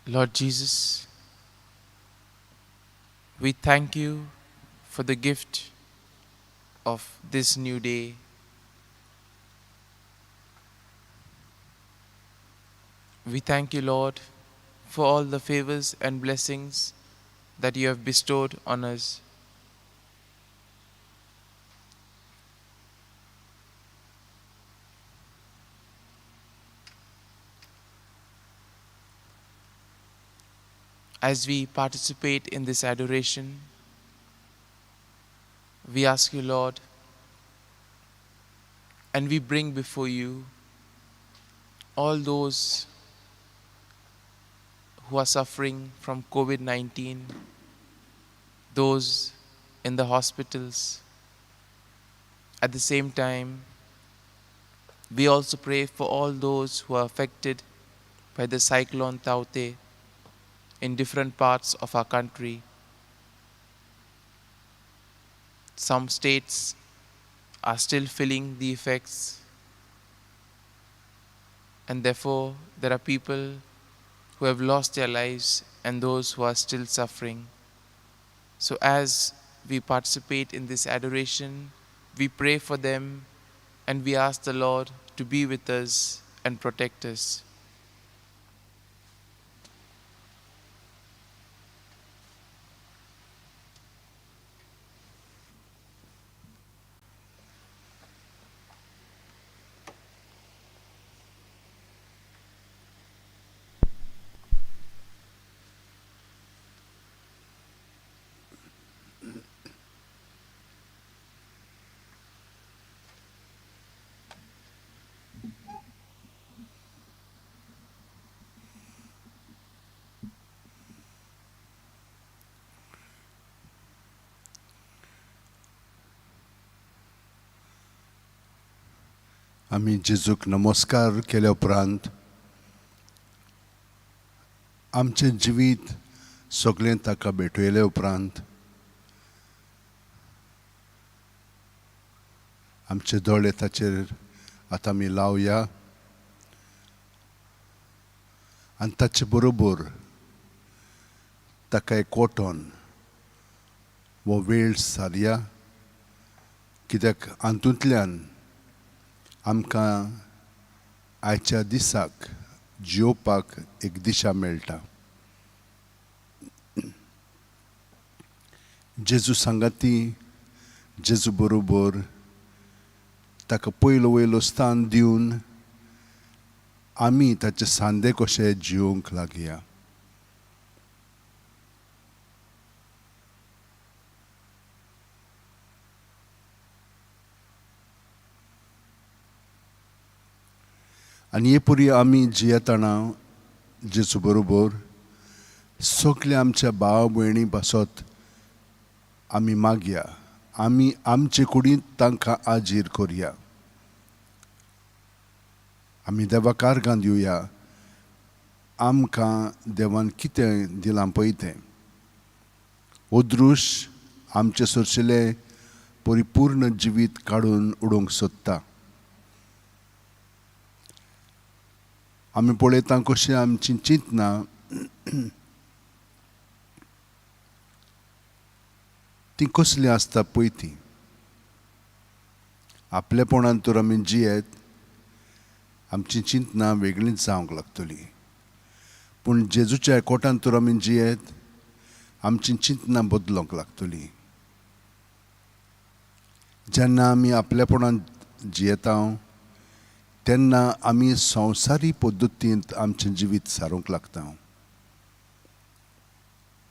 Lord Jesus, we thank you for the gift of this new day. We thank you, Lord, for all the favors and blessings that you have bestowed on us. As we participate in this adoration, we ask you, Lord, and we bring before you all those who are suffering from COVID 19, those in the hospitals. At the same time, we also pray for all those who are affected by the cyclone Taute in different parts of our country. Some states are still feeling the effects, and therefore there are people who have lost their lives and those who are still suffering. So, as we participate in this adoration, we pray for them and we ask the Lord to be with us and protect us. आमी जेजूक नमस्कार केल्या उपरांत आमचें जिवीत सगळें ताका भेटयले उपरांत आमचे दोळे ताचेर आतां आमी लावया आनी ताचे बरोबर ताका एकवटोन वो वेळ सारया, कित्याक हातूंतल्यान आमकां आयच्या दिसाक जियोवपाक एक दिशा मेळटा. जेजू सांगाती, जेजू बरोबर ताका पयलो वयलो स्थान दिवन आमी ताचे सांदे कशे जियोवंक लागया. आनी हे परी आमी जियेतना जेजू बरोबर सगळे आमच्या भाव भयणी पासत आमी मागया, आमी आमचे कुडींत तांकां आजीर करया. आमी देवाक आर्गां दिवया, आमकां देवान कितें दिलां पळय तें. ओदृश आमचे सरशिल्लें परिपूर्ण जिवीत काडून उडोवंक सोदता. आमी पळयता कशें आमचीं चिंतनां तीं कसलीं आसता पळय तीं. आपलेपणान तर आमी जियेत, आमचीं चिंतनां वेगळींच जावंक लागतलीं. पूण जेजूच्या एकवटान तर आमी जियेत, आमचीं चिंतनां बदलोवंक लागतलीं. जेन्ना आमी आपलेपणान जियेता तेन्ना आमी संवसारी पद्दतींत आमचें जिवीत सारूंक लागता.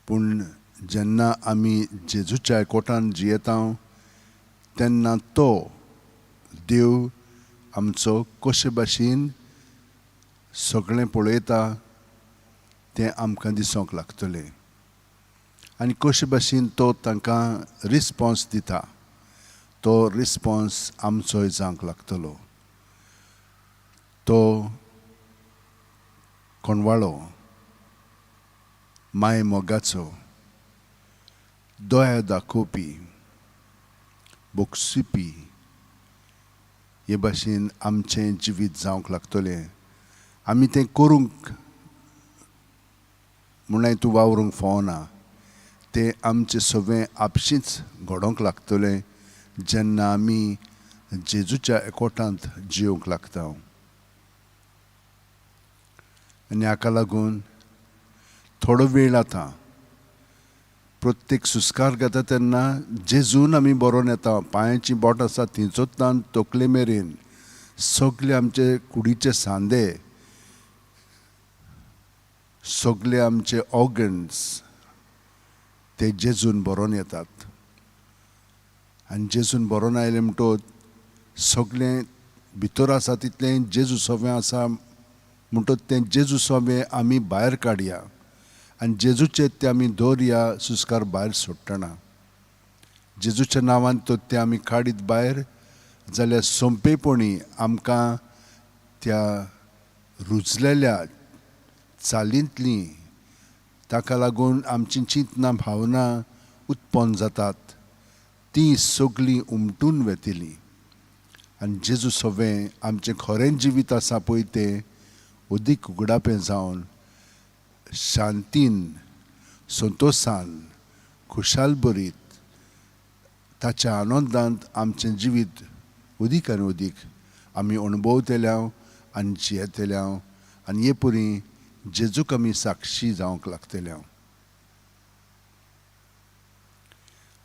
पूण जेन्ना आमी जेजूच्या एकवटान जियेता तेन्ना तो देव आमचो कशे भाशेन सगळें पळयता तें आमकां दिसोंक लागतलें. आनी कशे भाशेन तो तांकां रिस्पॉन्स दिता, तो रिस्पॉन्स आमचोय जावंक लागतलो. तो कोणवाळो, माय मोगाचो, दोळ्या दाखोवपी, बोगसिपी हे भाशेन आमचें जिवीत जावंक लागतलें. आमी तें करूंक म्हूण तूं वावरूंक फावना तें आमचें सगळें आपशींच घडोवंक लागतलें जेन्ना आमी जेजूच्या एकवटांत जिवंक लागता. आनी हाका लागून थोडो वेळ आतां प्रत्येक सुस्कार घेता तेन्ना जेजून आमी बरोवन येता. पांयाची बोट आसा थंयचोतल्यान तकले मेरेन सगळे आमचे कुडीचे सांदे, सगळे आमचे ऑर्गन्स ते जेजून बरोवन येतात. आनी जेजून बरोवन आयले म्हणटच सगळें भितर आसा तितलें जेजू सोबें आसा म्हणटच तें जेजू सोबें आमी भायर काडया आनी जेजूचे ते आमी दवरया सुस्कार भायर सोडटना. जेजूच्या नांवान तो ते आमी काडीत भायर जाल्यार सोंपेपणी आमकां त्या रुजलेल्या चालींतलीं ताका लागून आमची चिंतना भावना उत्पन्न जातात तीं सगळीं उमटून वेतिलीं. आनी जेजू सोबें आमचें खरें जिवीत आसा पळय तें अदीक उगडापें जावन शांतीन, संतोशान, खुशाल बरीत ताच्या आनंदांत आमचें जिवीत अदीक आनी अदीक आमी अणभवतल्या आनी जियेतल्या आनी हे परी जेजूक आमी साक्षी जावंक लागतल्या.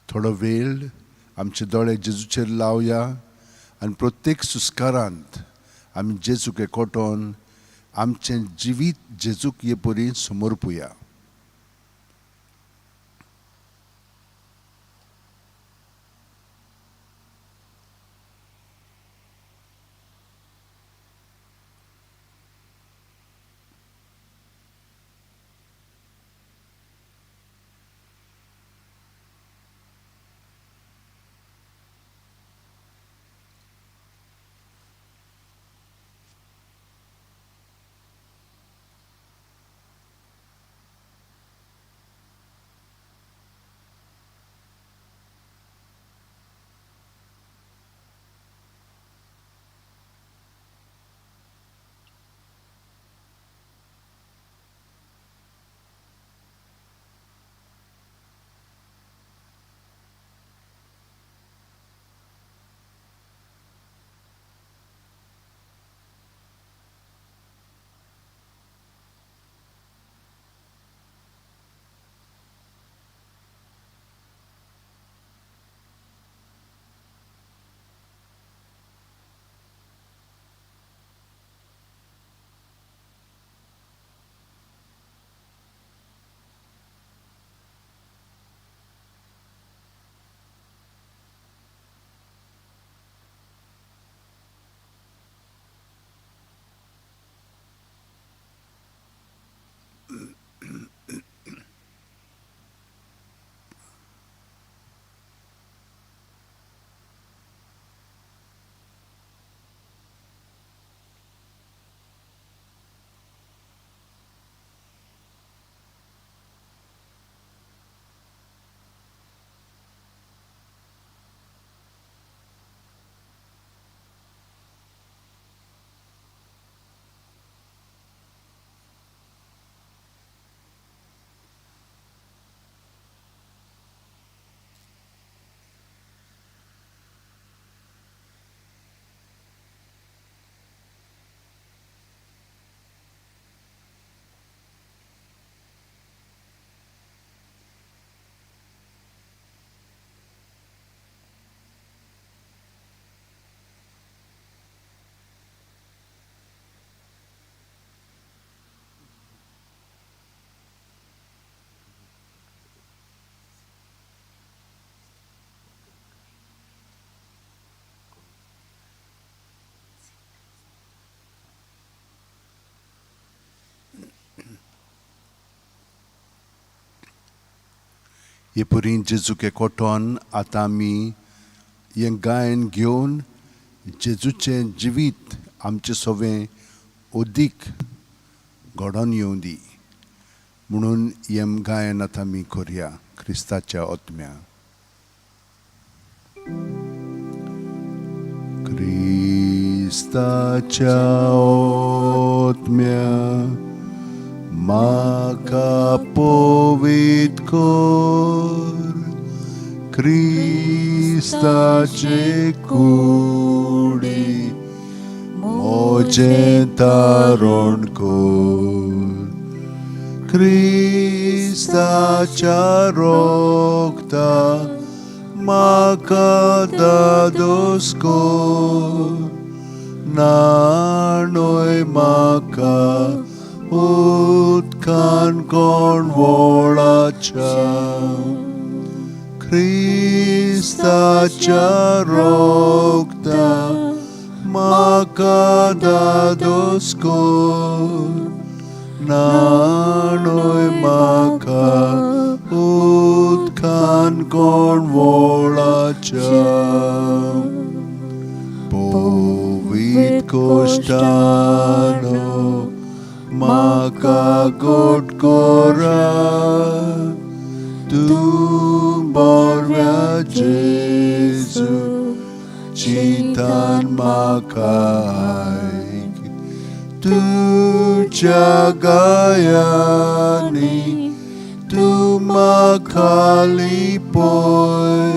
थोडो वेळ आमचे दोळे जेजूचेर लावया आनी प्रत्येक सुस्कारांत आमी जेजूक एकवटोन आमचें जिवीत जेजूक हे परी समर्पुया. हे परी जेजूक एकवटोन आतां आमी हें गायन घेवन जेजूचें जिवीत आमचें सगळें अदीक घडोवन येवं दी म्हणून हें गायन आतां आमी करया क्रिस्ताच्या ओतम्या. क्रिस्ताच्या ओतम्या म्हाका पवित्र कर क्रिस्ताचे कुडी मोजें तारण कर क्रिस्ताच्या रोगता म्हाका दादोस कर नाणोय म्हाका उदकान कोण वळाच्या क्रिस्ताच्या रोगता म्हाका दादोस कर नाणोय म्हाका उदकान कोण वळाच्या पवित्र कोश्टानो म्हाका गोड कोरा तूं बरव्या जेजू चिंतान म्हाका आयक तुज्या गायांनी तूं म्हाका लिपय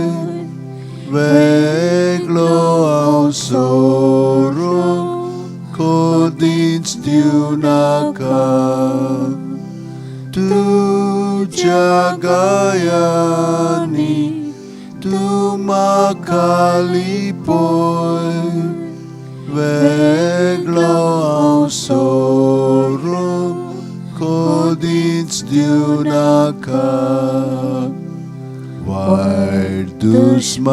वेगळो हांव सोडूंक कधीच दिवं नाका तुज्या गायांनी तूं म्हाका लिपय वेगळो हांव सोडूंक कधीच दिवं नाका वायट दुस्मानांतलो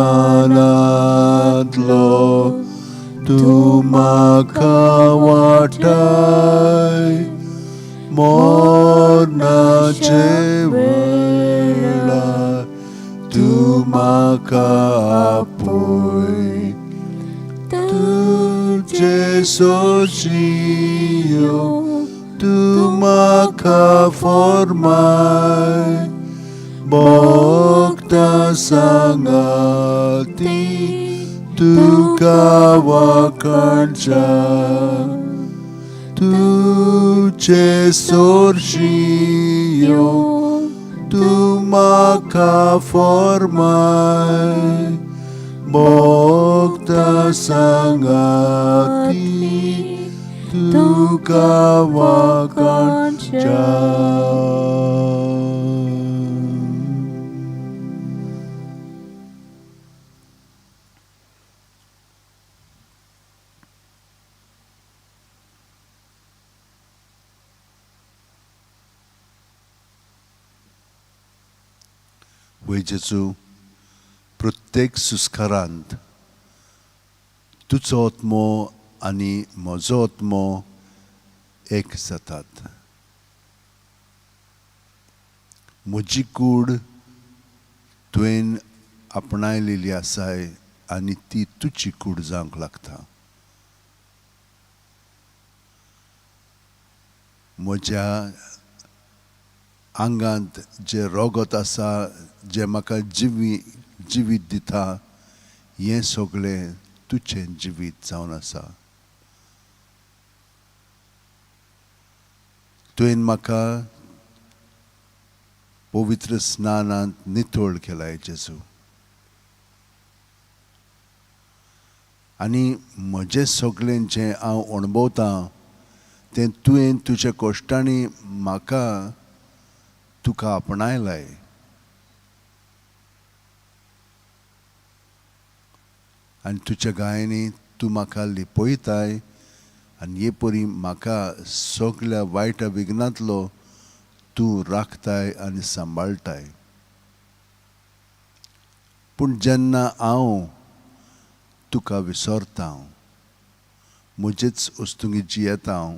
तूं म्हाका वाटाय मरणाचे वेळार तूं म्हाका आपय तुजे सोशियो तूं म्हाका फॉर्माय भक्तां सांगाती तुका वाकडच्या तुजे सोर्शियो तूं म्हाका फॉर्माय भक्तां सांगाती तुका वाकडच्या वै जेजू प्रत्येक सुस्कारांत तुजो आत्मो आनी म्हजो आत्मो एक जातात म्हजी कूड तुवें आपणायलेली आसाय आनी ती तुजी कूड जावंक लागता म्हज्या आंगांत जे रोगत आसा जे म्हाका जिवीत दिता हें सगळें तुजें जिवीत जावन आसा तुवें म्हाका पवित्र स्नानांत नितळ केलाय जेजू आनी म्हजें सगळें जें हांव अणभवतां तें तुवें तुज्या कश्टांनी म्हाका तुका आपणायलाय आनी तुज्या गायांनी तूं म्हाका लिपयताय आनी हे परी म्हाका सगळ्या वायट विघ्नांतलो तूं राखताय आनी सांबाळटाय पूण जेन्ना हांव तुका विसरता म्हजेच वस्तुंगी जियेता हांव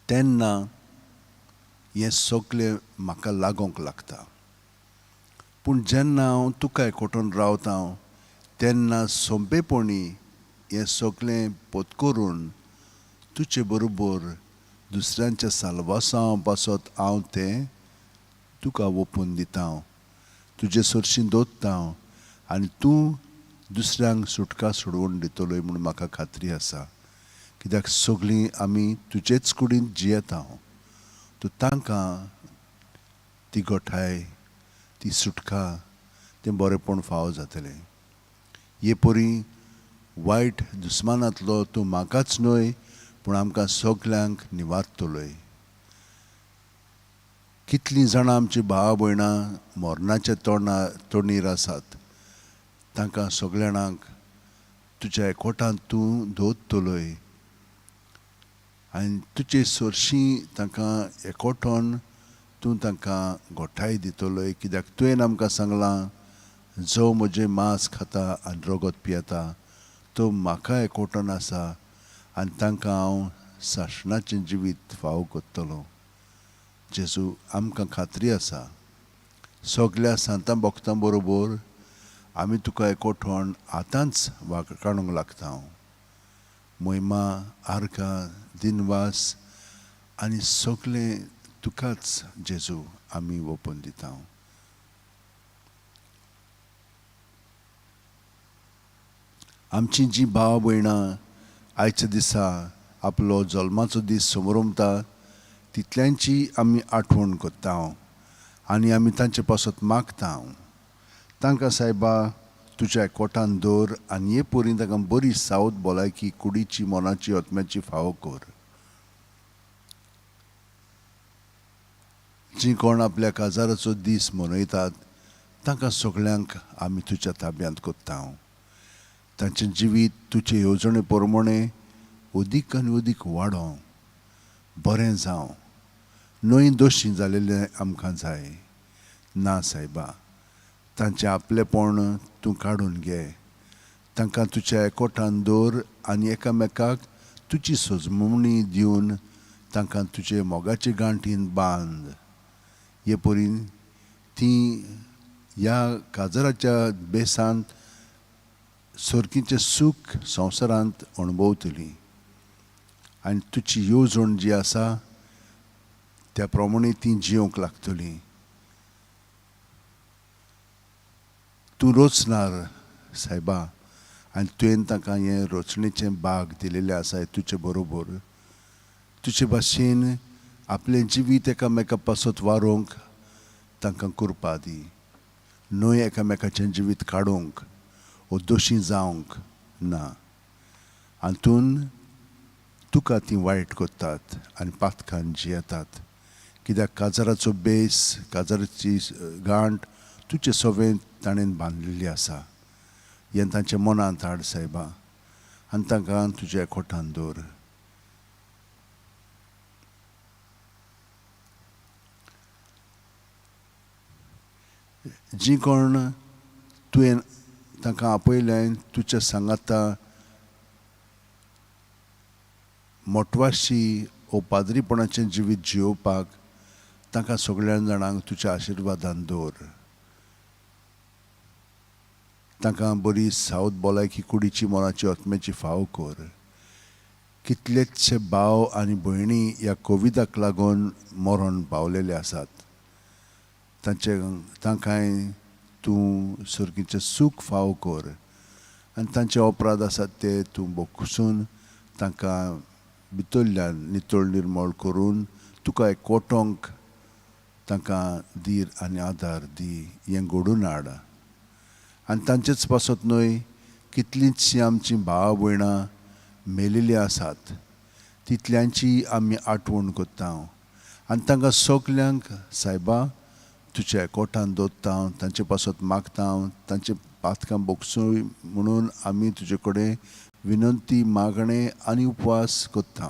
तेन्ना हें सगळें म्हाका लागोंक लागता पूण जेन्ना हांव तुका एकवटून रावता तेन्ना सोंपेपणी हें सगळें पत्करून तुजे बरोबर दुसऱ्यांच्या साल्वासांव पासत हांव तें तुका ओपून दिता तुजे सरशीं दवरता आनी तूं दुसऱ्यांक सुटका सोडवून दितलोय म्हूण म्हाका खात्री आसा कित्याक सगळीं आमी तुजेच कुडींत जियेता. तूं तांकां ती गोठाय, ती सुटका, तें बरेंपण फावो जातलें. हे परी वायट दुस्मानांतलो तूं म्हाकाच न्हय पूण आमकां सगल्यांक निवारतलोय. कितलीं जाणां आमचीं भाव भयणां मरणाच्या तोंडीर आसात, तांकां सगळ्या जाणांक तुज्या एकवटांत तूं दवरतलोय आनी तुजे सरशीं तांकां एकवटोन तूं तांकां गोठाय दितलोय. कित्याक तुवें आमकां सांगलां, जो म्हजें मांस खाता आनी रगत पियेता तो म्हाका एकवटून आसा आनी तांकां हांव सासणाचें जिवीत फावो करतलों. जेजू, आमकां खात्री आसा सगल्या सांतां भक्तां बरोबर आमी तुका एकवटोन आतांच वाखाणूंक लागता. महिमा, आर्गां, दिनवास आनी सगळें तुकाच जेजू आमी ओपून दिता. आमचीं जीं भाव भयणां आयच्या दिसा आपलो जल्माचो दीस समोरुमता तितल्यांची आमी आठवण करता आनी आमी तांचे पासत मागता. तांकां सायबा तुज्या एकवटान दवर आनी हे परी तांकां बरी सावध भलायकी कुडीची, मनाची, आत्म्याची फावो कर. जीं कोण आपल्या काजाराचो दीस मनयतात तांकां सगळ्यांक आमी तुज्या ताब्यांत करता. तांचें जिवीत तुजे येवजणे प्रमाणे अदीक आनी अदीक वाडों, बरें जावं. नोई दोशी जालेलें आमकां जाय ना सायबा. तांचें आपलेपण तूं काडून घे. तांकां तुज्या एकवटान दवर आनी एकामेकाक तुजी सोजमणी दिवन तांकां तुजे मोगाचे गांठींत बांद. हे परी तीं ह्या काजराच्या बेसांत सर्गीचें सूख संवसारांत अणभवतलीं आनी तुजी येवजण जी आसा त्या प्रमाणे तीं जियोंक लागतलीं. तूं रोचणार सायबा आनी तुवें तांकां हें रोचणेचें भाग दिलेलें आसा तुजे बरोबर. तुजे भाशेन आपलें जिवीत एकामेका पासत वारोवंक तांकां कृपा दी. न्हय एकामेकाचें जिवीत काडूंक वो दोशी जावंक ना. हातून तुका तीं वायट करतात आनी पातकान जियेतात. कित्याक काजाराचो बेस, काजाराची गांठ तुजे सवें ताणें बांदलेली आसा. हें तांच्या मनांत हाड सायबा आनी तांकां तुज्या एकवटान दवर. जीं कोण तुवें तांकां आपयलें तुज्या सांगाता मोटवाशी वो पाद्रीपणाचें जिवीत जियोवपाक तांकां सगळ्या जाणांक तुज्या आशिर्वादान दवर. तांकां बरी सावध भलायकी कुडीची, मनाची, आत्म्याची फावो कर. कितलेशे भाव आनी भयणी ह्या कोविडाक लागून मरण पावलेले आसात. तांकांय तूं सर्गीचें सूख फावो कर आनी तांचे अपराध आसात ते तूं बोगसून तांकां भितरल्यान नितळ निर्मळ करून तुका एकवटोंक तांकां धीर आनी आदार दी. हें घडोवन हाड. आनी तांचेच पासत न्हय कितलींचशीं आमचीं भाव भयणां मेलिल्लीं आसात तितल्यांची आमी आठवण करता आनी तांकां सगल्यांक सायबा तुज्या एकवटान दवरता. तांचे पासत मागता. तांचे पातकां बोगसूय म्हणून आमी तुजे कडेन विनंती, मागणें आनी उपवास करता.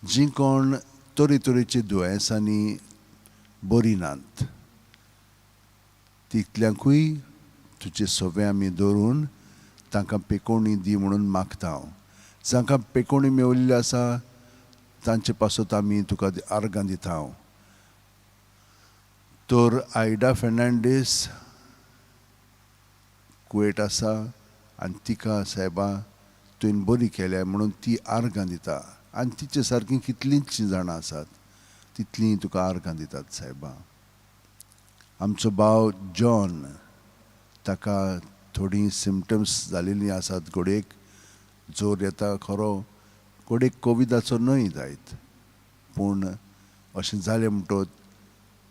जीं कोण तरेतरेची दुयेंसांनी बरी नात तितल्यांकूय तुजे सवें आमी दवरून तांकां पेकोवणी दी म्हणून मागता. जांकां पेकोवणी मेवलेली आसा तांचे पासत आमी तुका आर्गां दिता. तर आयडा फेर्नांडीस कुवेट आसा आनी तिका सायबा तुवें बरी केल्या म्हणून ती आर्गां दिता. आनी तिचे सारकीं कितलींचशीं जाणां आसात तितलीं तुका आर्गां दितात सायबा. आमचो भाव जॉन ताका थोडी सिमटम्स जालेलीं आसात. घोडेक जोर येता खरो, घोडेक कोविडाचो न्हय जायत, पूण अशें जालें म्हणटच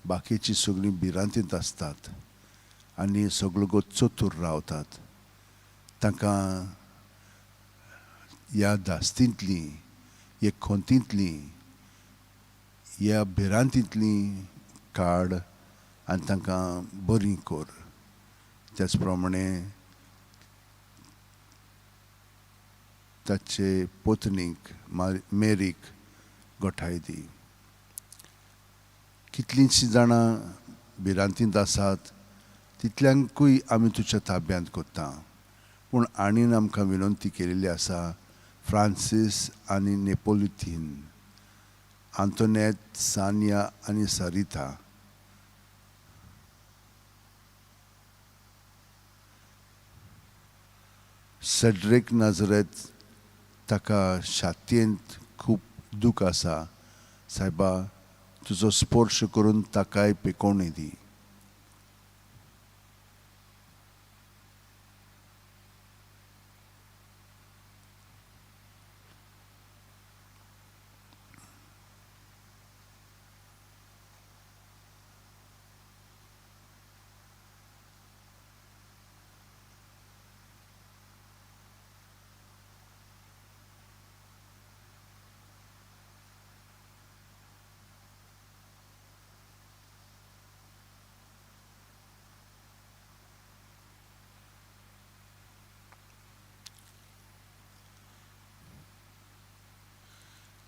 बाकीची सगळीं भिरांतींत आसतात आनी सगळो चतूर रावतात. तांकां ह्या धास्तींतलीं, ह्या खोंतींतलीं, ह्या भिरांतींतलीं काड आनी तांकां बरीं कर. त्याच प्रमाणे ताचे पत्नीक मेरीक घोटाय दी. कितलींशीं जाणां भिरांतींत आसात, तितल्यांकूय आमी तुज्या ताब्यांत करता. पूण आनीन आमकां विनंती केलेली आसा, फ्रांसीस आनी नेपोलिथीन, आंतोनेट, सानिया आनी सारिता, सेड्रिक नाझरेत, ताका छातयेंत खूब दूख आसा. सायबा, तुजो स्पर्श करून ताकाय पेकोवणी दी.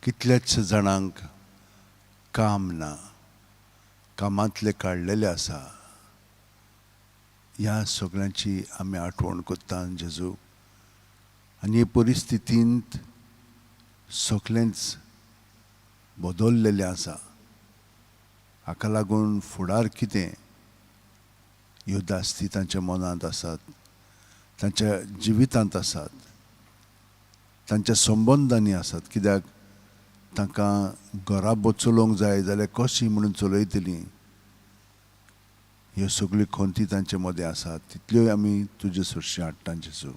कितलेच जाणांक काम ना, कामांतले काडलेले आसा. ह्या सगळ्यांची आमी आठवण करता जेजू. आनी हे परिस्थितींत सगळेंच बदललेलें आसा. हाका लागून फुडार कितें ह्यो दास्ती तांच्या मनांत आसात, तांच्या जिवितांत आसात, तांच्या संबंदांनी आसात. कित्याक तांकां घरा चलोवंक जाय जाल्यार कशीं म्हणून चलयतलीं, ह्यो सगळ्यो खोंती तांचे मदें आसात. तितल्योय आमी तुजे सुरशें हाडटा जेजू.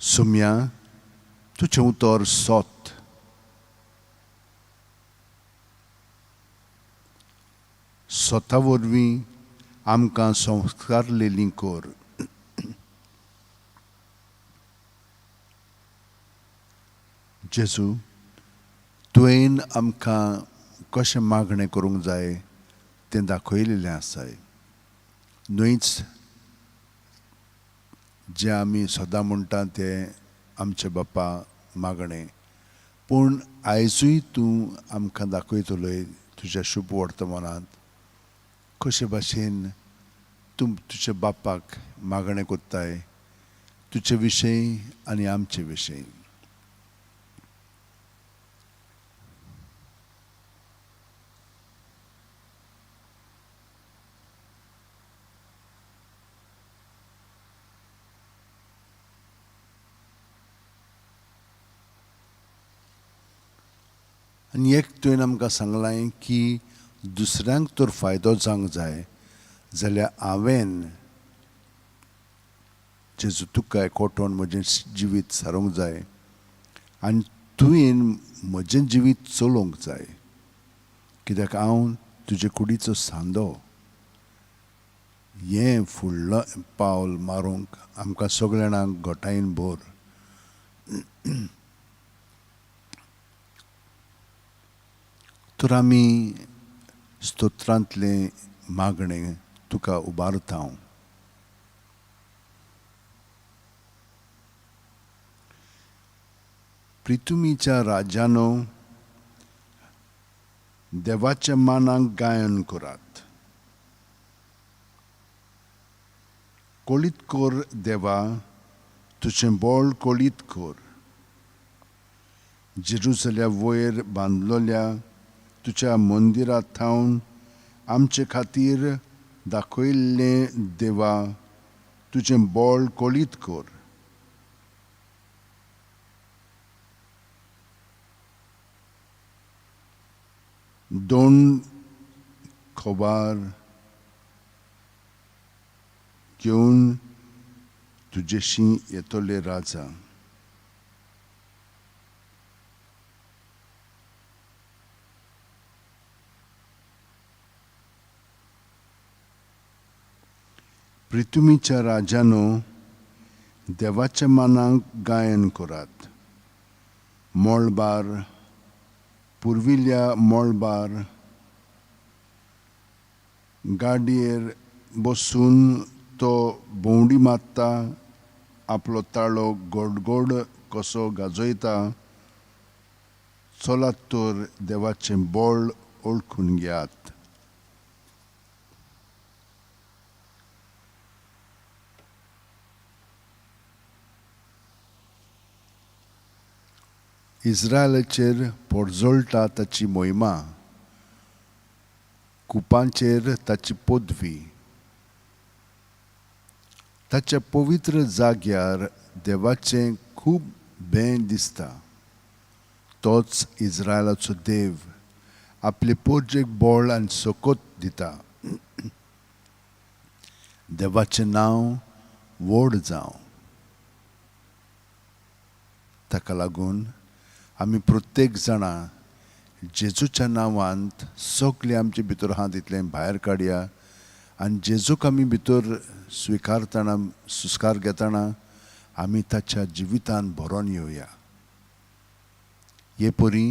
सुम्या, तुजें उतर सोत. स्वता वरवीं आमकां संस्कारलेलीं कर. जेजू, तुवें आमकां कशें मागणें करूंक जाय तें दाखयलेलें आसाय. न्हयच जें आमी सदां म्हणटा तें आमचे बापा मागणें, पूण आयजूय तूं आमकां दाखयतलोय तुज्या शुभ वर्तमानांत कशे भाशेन तूं तुज्या बापाक मागणें कोत्ताय, तुजे विशयी आनी आमचे विशयी. आनी एक तुवें आमकां सांगलां की दुसऱ्यांक तर फायदो जावंक जाय जाल्यार हांवें जेजू तुका एकवटोन म्हजें जिवीत सारूंक जाय आनी तुवें म्हजें जिवीत चलोवंक जाय. कित्याक हांव तुजे कुडीचो सांदो. हें फुडलो पावल मारूंक आमकां सगळ्या जाणांक घोटायेन भर. तर आमी स्तोत्रांतलें मागणें तुका उबारता हांव. प्रितुमीच्या राज्यानो देवाच्या मानाक गायन करात. कोळीत कर देवा, तुजें बोळ कोळीत कर. जेरुसल्या वयर बांदलोल्या तुज्या मंदिरांत थावन आमचे खातीर दाखयल्लें देवा तुजें बोळ कोळीत कर. दोन खोबार घेवन तुजेशी येतोले राजा. पृथ्वीच्या राजानो, देवाच्या मानाक गायन करात. मोळबार पुर्विल्ल्या मोळबार गाडयेर बसून तो भोंवडी मारता, आपलो ताळो गोड गोड कसो गाजयता. चलात तर देवाचें बोळ ओळखून घेयात. इस्रायलाचेर पोरजोळटा ताची मोहिमा, कुपांचेर ताची पदवी. ताच्या पवित्र जाग्यार देवाचें खूब भें दिसता. तोच इस्रायलाचो देव आपले पोरजेक बोळ आनी सोकोत दिता. देवाचें नांव व्हड जावं. ताका लागून आमी प्रत्येक जाणां जेजूच्या नांवांत सगळे आमचे भितर आहा तितलें भायर काडया आनी जेजूक आमी भितर स्विकारतना सुस्कार घेतना आमी ताच्या जिवितान भरोन येवया. हे परी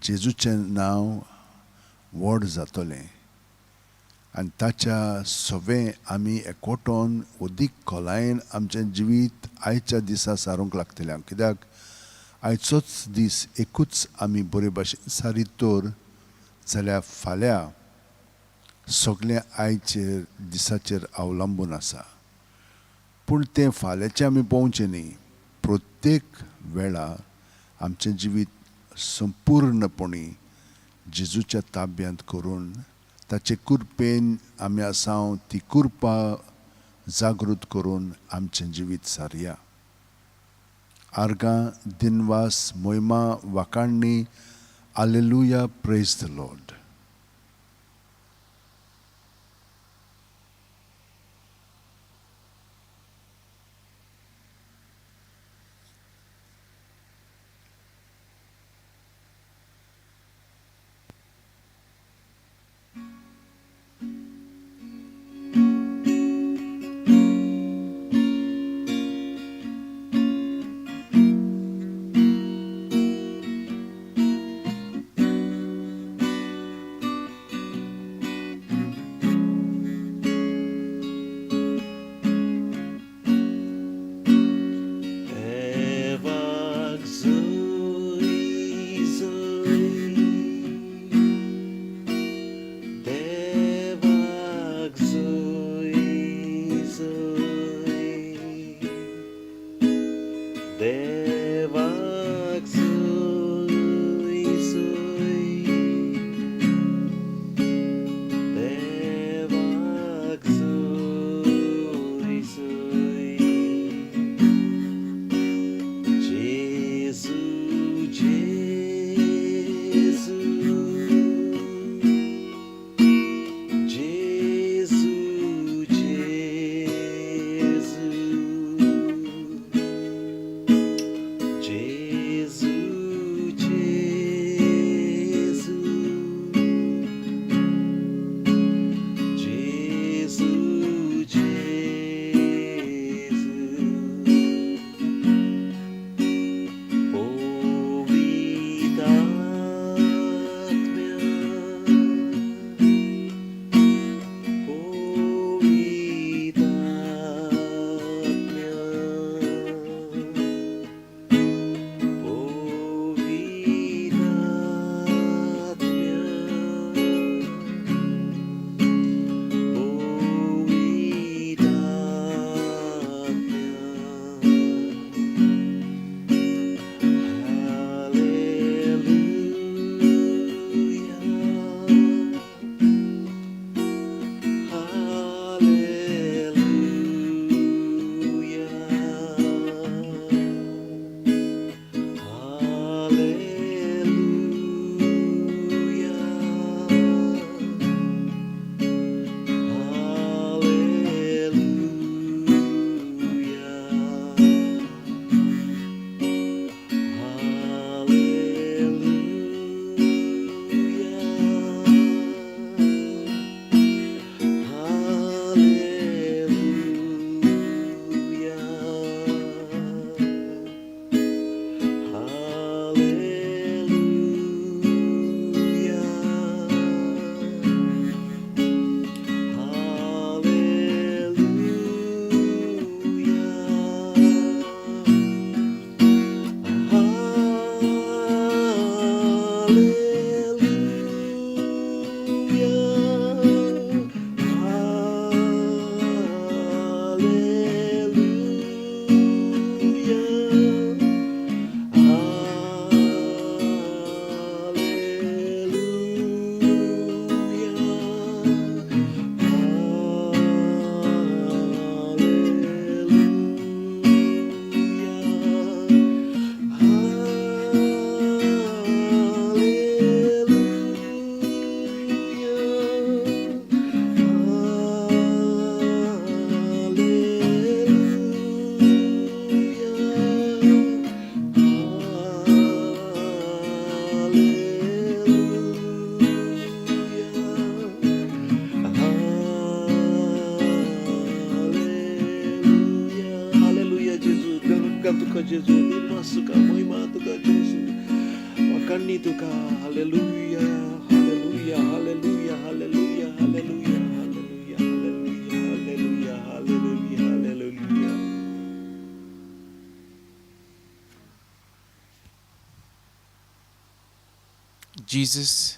जेजूचें नांव व्हड जातलें आनी ताच्या सवें आमी एकवटोन अदीक खोलायेन आमचें जिवीत आयच्या दिसा सारूंक लागतलें. कित्याक आयचोच दीस एकूच आमी बरे भाशेन सारीत तर जाल्यार फाल्यां सगळें आयचेर दिसाचेर अवलंबून आसा. पूण तें फाल्यांचें आमी पळोवचें न्ही. प्रत्येक वेळा आमचें जिवीत संपूर्णपणी जेजूच्या ताब्यांत करून ताचे कृपेन आमी आसाव ती कृपा जागृत करून आमचें जिवीत सारया. आर्गां, दिनवास, मोहिमा, वाकाणणी, Alleluia, praise the Lord. Muliakan Tuka Jesu, Dimasuka, Muima Tuka Jesu, Wakani Tuka, Hallelujah, Hallelujah, Hallelujah, Hallelujah, Hallelujah, Hallelujah, Hallelujah, Hallelujah, Hallelujah, Hallelujah. Jesus,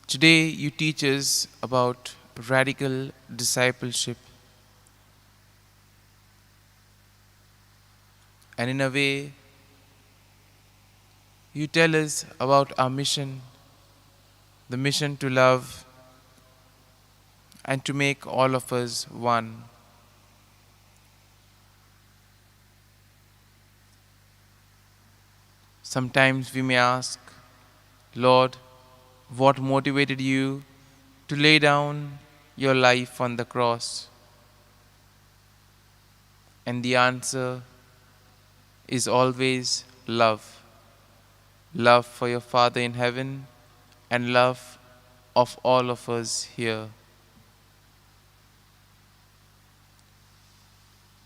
today you teach us about radical discipleship. And in a way, you tell us about our mission, the mission to love and to make all of us one. Sometimes we may ask, Lord, what motivated you to lay down your life on the cross? And the answer is always love. Love for your Father in heaven and love of all of us here.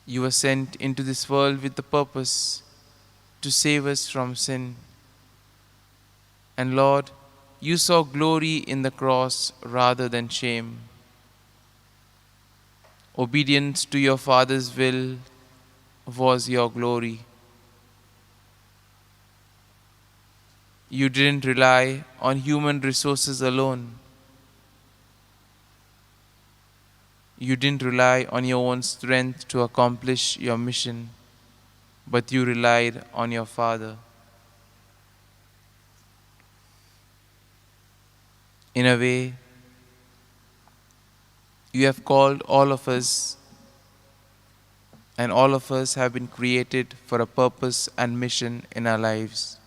You were sent into this world with the purpose to save us from sin. And Lord, you saw glory in the cross rather than shame. Obedience to your Father's will was your glory. You didn't rely on human resources alone. You didn't rely on your own strength to accomplish your mission, but you relied on your Father. In a way, you have called all of us, and all of us have been created for a purpose and mission in our lives.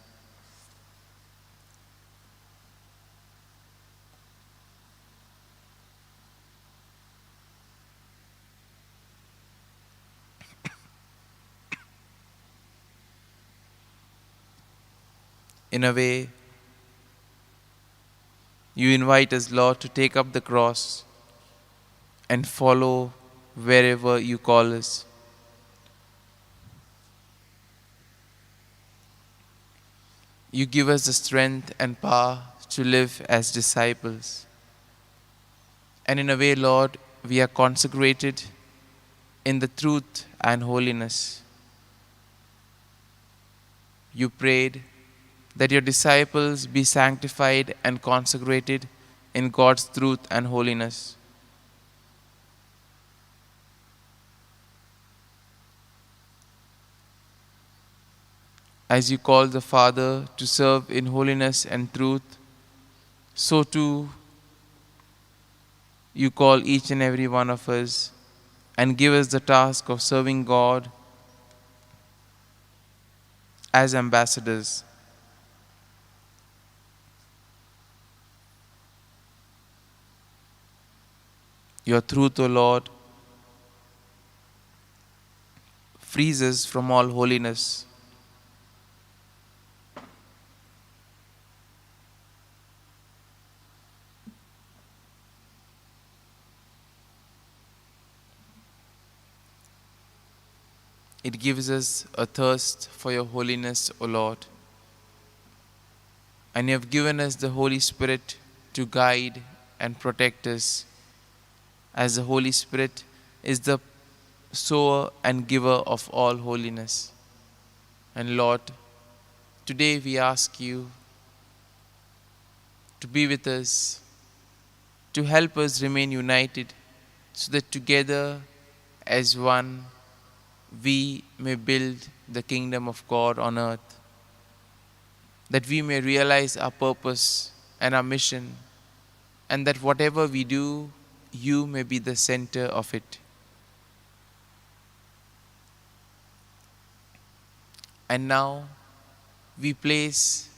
In a way, you invite us, Lord, to take up the cross and follow wherever you call us. You give us the strength and power to live as disciples. And in a way, Lord, we are consecrated in the truth and holiness. You prayed that your disciples be sanctified and consecrated in God's truth and holiness. As you call the Father to serve in holiness and truth, so too you call each and every one of us and give us the task of serving God as ambassadors. Your truth, O Lord, frees us from all holiness. It gives us a thirst for your holiness, O Lord. And you have given us the Holy Spirit to guide and protect us, as the Holy Spirit is the sower and giver of all holiness. And Lord, today we ask you to be with us, to help us remain united, so that together as one we may build the kingdom of God on earth, that we may realize our purpose and our mission, and that whatever we do, you may be the center of it. And now we place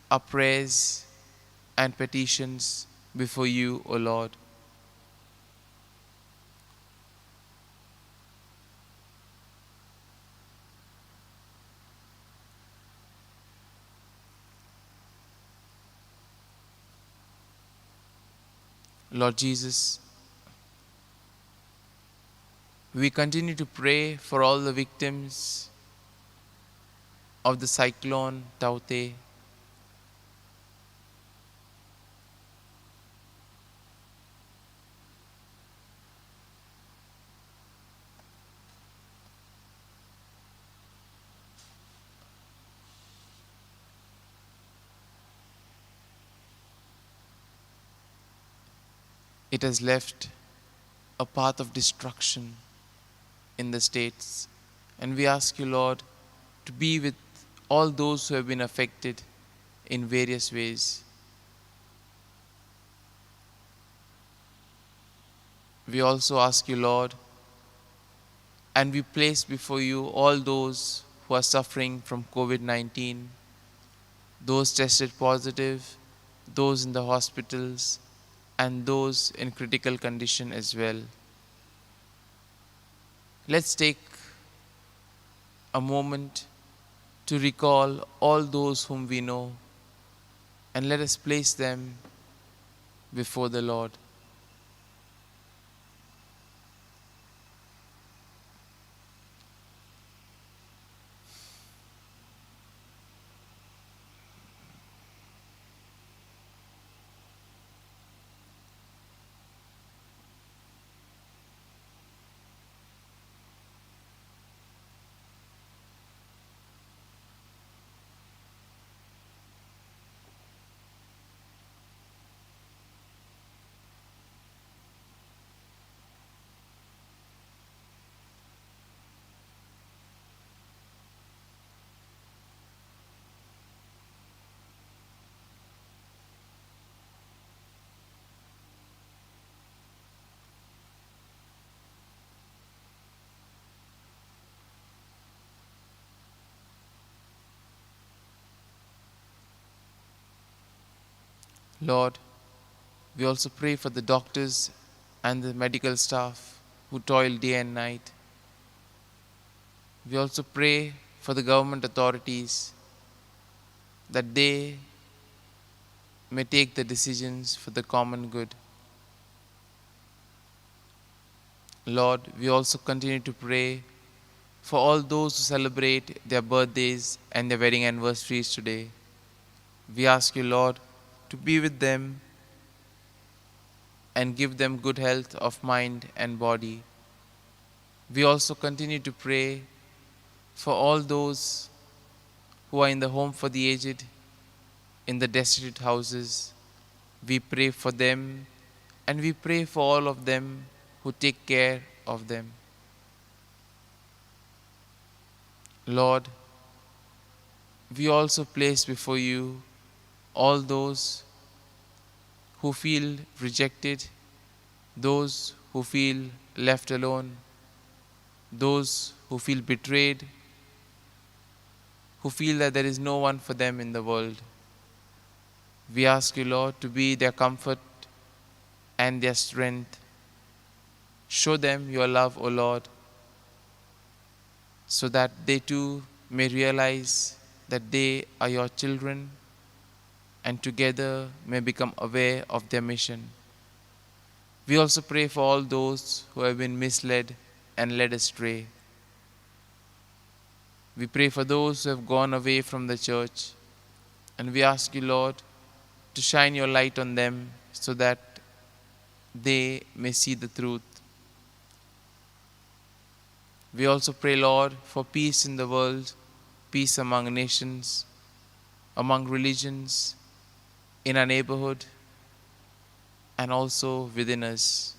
our prayers and petitions before you, O Lord. Lord Jesus, we continue to pray for all the victims of the cyclone Taute. It has left a path of destruction in the states. And we ask you, Lord, to be with all those who have been affected in various ways. We also ask you, Lord, and we place before you all those who are suffering from COVID-19, those tested positive, those in the hospitals, and those in critical condition as well. Let's take a moment to recall all those whom we know and let us place them before the Lord. Lord, we also pray for the doctors and the medical staff who toil day and night. We also pray for the government authorities that they may take the decisions for the common good. Lord, we also continue to pray for all those who celebrate their birthdays and their wedding anniversaries today. We ask you, Lord, to be with them and give them good health of mind and body. We also continue to pray for all those who are in the home for the aged, in the destitute houses. We pray for them and we pray for all of them who take care of them. Lord, we also place before you all those who feel rejected, those who feel left alone, those who feel betrayed, who feel that there is no one for them in the world. We ask you, Lord, to be their comfort and their strength. Show them your love, O Lord, so that they too may realize that they are your children and together may become aware of their mission. We also pray for all those who have been misled and led astray. We pray for those who have gone away from the church, and we ask you, Lord, to shine your light on them so that they may see the truth. We also pray, Lord, for peace in the world, peace among nations, among religions, in our neighborhood, and also within us.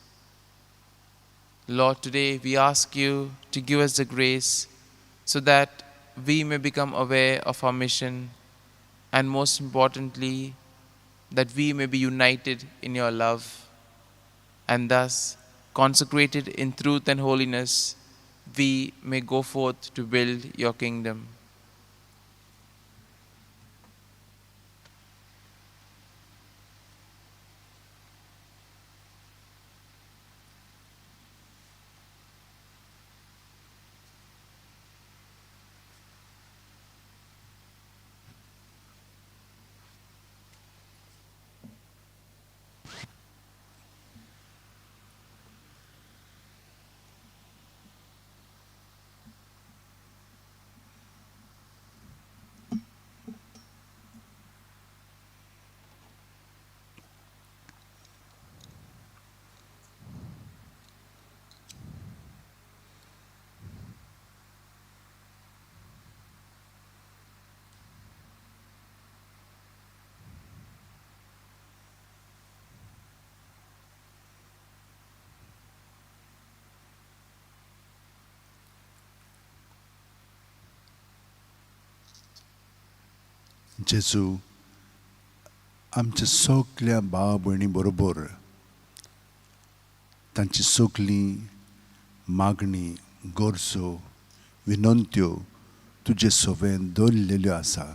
Lord, today we ask you to give us the grace so that we may become aware of our mission, and most importantly, that we may be united in your love, and thus consecrated in truth and holiness, we may go forth to build your kingdom. जेजू आमच्या सगळ्या भाव भयणी बरोबर तांची सगळीं मागणी गरजो विनंत्यो तुजे सोबेन दवरलेल्यो आसा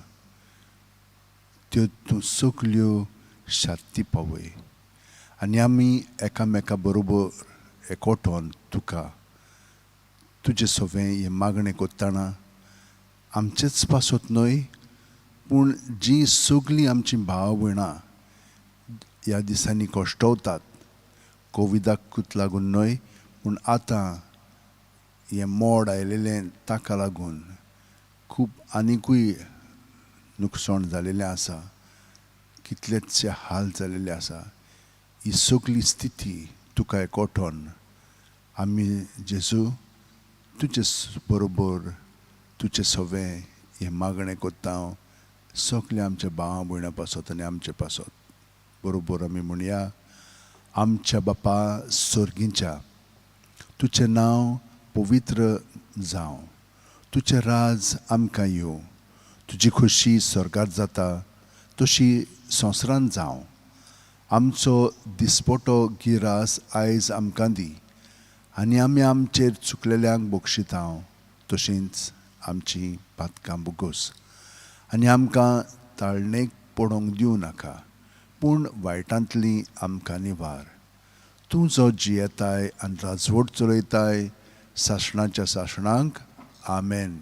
त्यो तूं सगल्यो शांती पावय आनी आमी एकामेका बरोबर एकवटोन तुका तुजे सोबें हे मागणें कोत्ताना आमचेच पासत न्हय पूण जीं सगलीं आमचीं भाव भयणां ह्या दिसांनी कश्टवतात कोविडाकूच लागून न्हय पूण आतां हें मोड आयलेलें ताका लागून खूब आनिकूय नुकसाण जालेलें आसा कितलेशे हाल जालेले आसा ही सगली स्थिती तुका एकवटोन आमी जेजू तुजे बरोबर तुजे सोबें हें मागणें कोत्ता हांव सगल्या आमच्या भावां भयणां पासत आनी आमचे पासत बरोबर आमी म्हणया आमच्या बापा सर्गींच्या तुजें नांव पवित्र जावं तुजें राज आमकां येवं तुजी खोशी स्वर्गांत जाता तशी संवसारांत जावं आमचो दिसपटो गिरास आयज आमकां दी आनी आमी आमचेर चुकलेल्यांक बक्षितांव तशींच आमची पातकां बुगोस आनी आमकां ताळणेक पडोवंक दिवं नाका पूण वायटांतली आमकां निवार तूं जो जियेताय आनी राजवट चलयताय सासणाच्या सासणांक आमेन.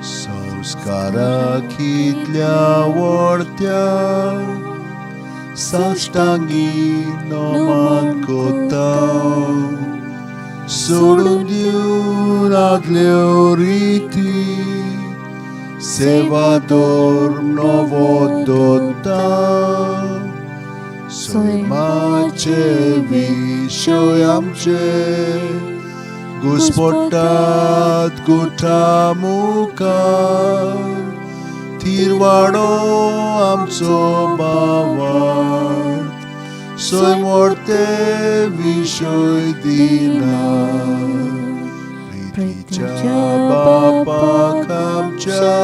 संस्काराक इतल्या व्हडत्या साश्टांगी नोमान कोत्ता सोडून दिवन आदल्यो रिती सेवादोर नवो दोत्ता सैमाचे विशय आमचे घुस्पट्टात गुठा मुखार थिरवाडो आमचो भावार्थ सैमोरते विशय दिना प्रितीच्या बापाक आमच्या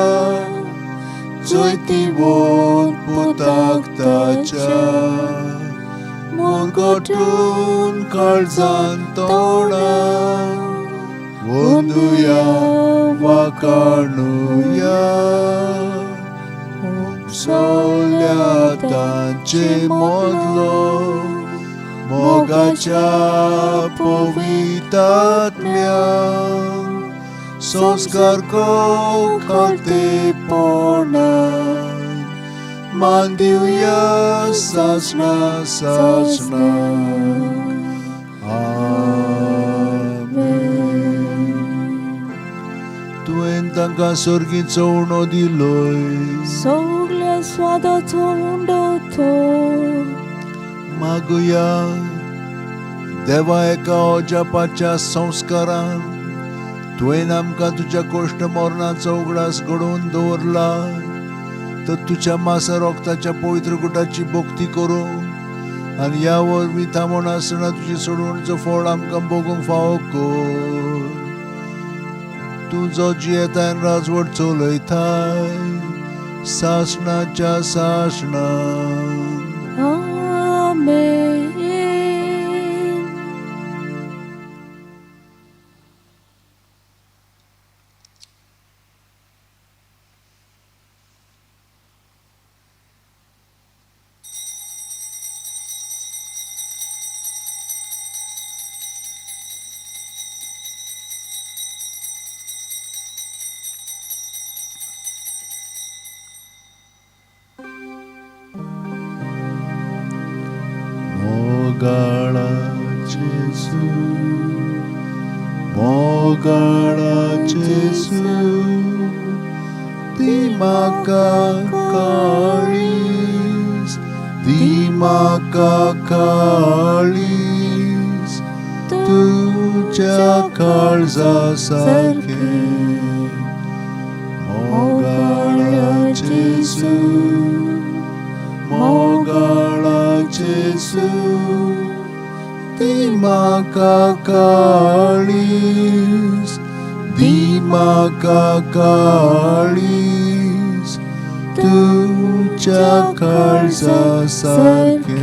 चैतीवोन पुताक ताच्या मोरगोटून काळजान तोडा वंदुया वाकाणुया सोल्या तांचे मोदलो मोगाच्या पवित्रात्म्या संस्कार को खाते पोणा मान दिवया सासना सासना तुवें तांकां सर्गीचो उणो दिलोय सगल्या स्वादाचो उंडो तो मागुया देवा एका अजापाच्या संस्कारान तुवें आमकां तुज्या कोश्ट मरणाचो उगडास घडोवन दवरला तर तुज्या मासा रोगताच्या पवित्र गुटाची भक्ती करूंक आनी ह्या वरवीं थांबून आसतना तुजी सोडवणीचो फळ आमकां भोगूंक फावो कर तूं जो जियेताय आनी राजवट चलयताय सासणाच्या सासणां आमेन. मोगाळा जेजू मोगाळा जेजू ती म्हाका काळीज ती म्हाका काळीज तुझ्या काळजासारखे मोगाळा जेजू, मोगाळा जेजू, ती म्हाका काळीस, ती म्हाका काळीस, तुझ्या काळजासारखे.